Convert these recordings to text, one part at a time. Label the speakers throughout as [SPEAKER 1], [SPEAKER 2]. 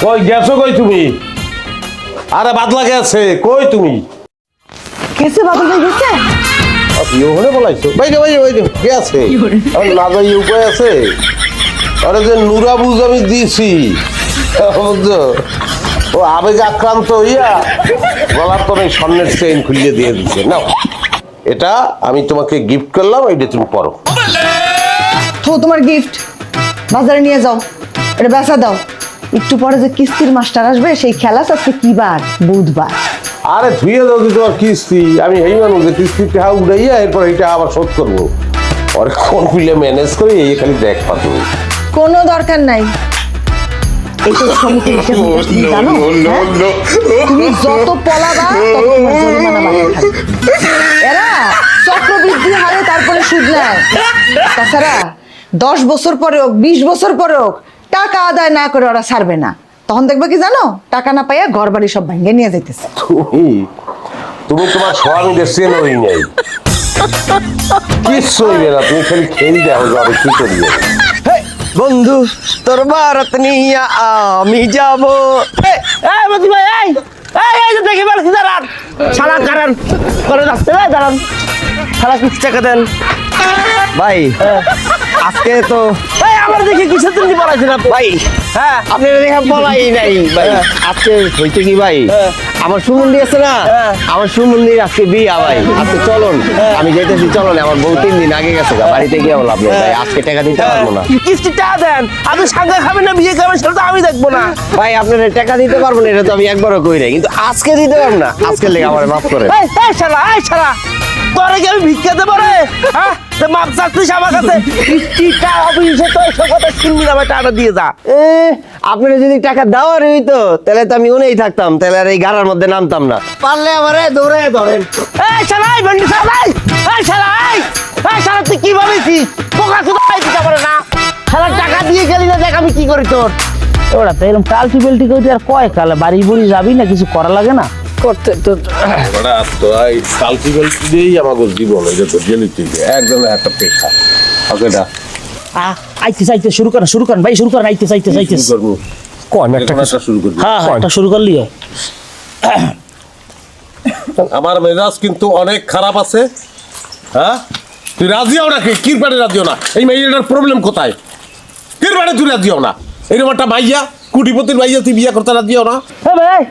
[SPEAKER 1] কই গেছো কই তুমি? আরে বাদলা গেছে কই তুমি?
[SPEAKER 2] কেসে বাদল ভাই গেছে?
[SPEAKER 1] ওখানে বলাইছো ভাই ভাই গেছে না যাই উপায় আছে। আরে যে নুরাবুজ আমি দিয়েছি বুঝছো, ও আবেগে আক্রান্ত হইয়া গলার তো স্বর্ণের চেইন খুলিয়ে দিয়ে দিচ্ছে। নাও এটা আমি তোমাকে গিফট করলাম, এইটা তুমি পরো।
[SPEAKER 2] তো তোমার গিফট বাজারে নিয়ে যাও, এটা বেচা দাও। একটু পরে যে কিস্তির মাস্টার আসবে সেই খেলা আজকে কি বার? বুধবার।
[SPEAKER 1] আরে ধুয়ে দাও তোমার কিস্তি, আমি এই মানুষ যে কিস্তি টাকা উড়াইয়া এরপর এটা আবার শোধ করবো। পরে কোন খুলে ম্যানেজ করে এই খালি দেখ পা তুমি।
[SPEAKER 2] কোনো দরকার নাই, এইসব সমিতি জানো, হ্যাঁ? তুমি যত পলাবা তত তোমার জরিমানা বাড়তে থাকবে। এরা চক্রবৃদ্ধি হারে তারপরে সুদ নেয়। তাছাড়া 10 বছর পরে হোক 20 বছর পরে হোক টাকা আদায় না করে ওরা ছাড়বে না। তখন দেখবে কি জানো, টাকা না পাইয়া ঘর বাড়ি সব ভাঙিয়ে নিয়ে যাইতেছে।
[SPEAKER 1] তুমি তোমার স্বামীদের চেনই নাই, কিচ্ছু হইবে না, তুমি খালি খেল দেখো যে আমি কি করি।
[SPEAKER 3] বন্ধু তোর ভারত নিয়া আমি যাব। দেখে বলছি দাঁড়ান, শালা দাঁড়ান করে যাচ্ছে, দাঁড়ান শালা কিছু টাকা দেন ভাই। আজকে তো আমার দেখে কিসের জন্য বলাইছেন ভাই? হ্যাঁ আপনি দেখে বলাই নাই ভাই। আজকে হইতে কি ভাই, আমার সুমন্দি আছে না, আমার সুমন্দির আজকে বিয়া ভাই। আজকে চলুন, আমি যেতেছি, চলুন। আমার বউ 3 দিন আগে গেছে, বাড়িতে গিয়ে লাভ নেই ভাই। আজকে টাকা দিতে পারবো না।
[SPEAKER 4] কিস্তি টাকা দেন, আপনি সাঙ্গা খাবেন না বিয়ে খাবেন সেটা তো আমি দেখবো না
[SPEAKER 3] ভাই। আপনার টাকা দিতে পারবো না এটা তো আমি একবারও কই নাই, কিন্তু আজকে দিতে পারবো না। আজকে লেগে আমার মাফ করে।
[SPEAKER 4] এই শালা তোরে কি আমি ভিক্ষা দেবো রে? হ্যাঁ মাপ চাচ্ছিস আমার কাছে? কিস্তিটা অফিসে তো এসব কথা শুনবি না, টাকা দিয়ে যা।
[SPEAKER 3] আপনার যদি টাকা দেওয়ার হইতো তাহলে তো আমি উনেই থাকতাম, তাহলে আর এই গাড়ার মধ্যে নামতাম না। পারলে আমারে দৌড়ে ধরেন।
[SPEAKER 4] এই শালা এই ভেন্ডি শালা এই শালা এই শালা তুই কি ভাবিছিস পোকা সুদা দিতে পারে না? শালা টাকা দিয়ে গেলি না, দেখ আমি কি করি তোর। ওরা তো এরকম কালটি বেলটি করে আর কয় কালে বাড়ি বুড়ি যাবি না, কিছু করা লাগে না করতে তো।
[SPEAKER 1] এই কালচিবেল দিয়েই আমাকে জীবন, এটা তো জেলিতে একদম একটা পেশা। ওকে না
[SPEAKER 4] আইতে শুরু করেন ভাই, শুরু করেন। আইতে
[SPEAKER 1] করবো
[SPEAKER 4] কোন
[SPEAKER 1] একটা শুরু করবো।
[SPEAKER 4] হ্যাঁ একটা শুরু করলি।
[SPEAKER 1] আমার মেজাজ কিন্তু অনেক খারাপ আছে। হ্যাঁ তুই রাজিও না, কির পাড়ে রাজিও না। এই মেয়েটার প্রবলেম কোথায়? কির পাড়ে তুই রাজিও না? এরকম একটা মাইয়া, কুটিপতির মাইয়া, তুই বিয়ে করতে রাজিও না?
[SPEAKER 4] হ্যাঁ ভাই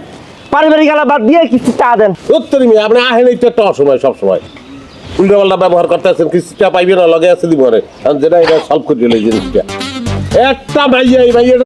[SPEAKER 4] পারিবারিক গালা বাদ দিয়ে কিছু টাকা দেন।
[SPEAKER 1] উত্তর মেয়ে আপনি আহেন এই তো একটা অসময়, সবসময় উল্টা পাল্টা ব্যবহার করতে আছেন। কিস্তিটা পাইবে না, লগে আছে দিব, যেটা এটা সলভ করে দিল এই জিনিসটা। একটা মাইয়া, এই মাইয়া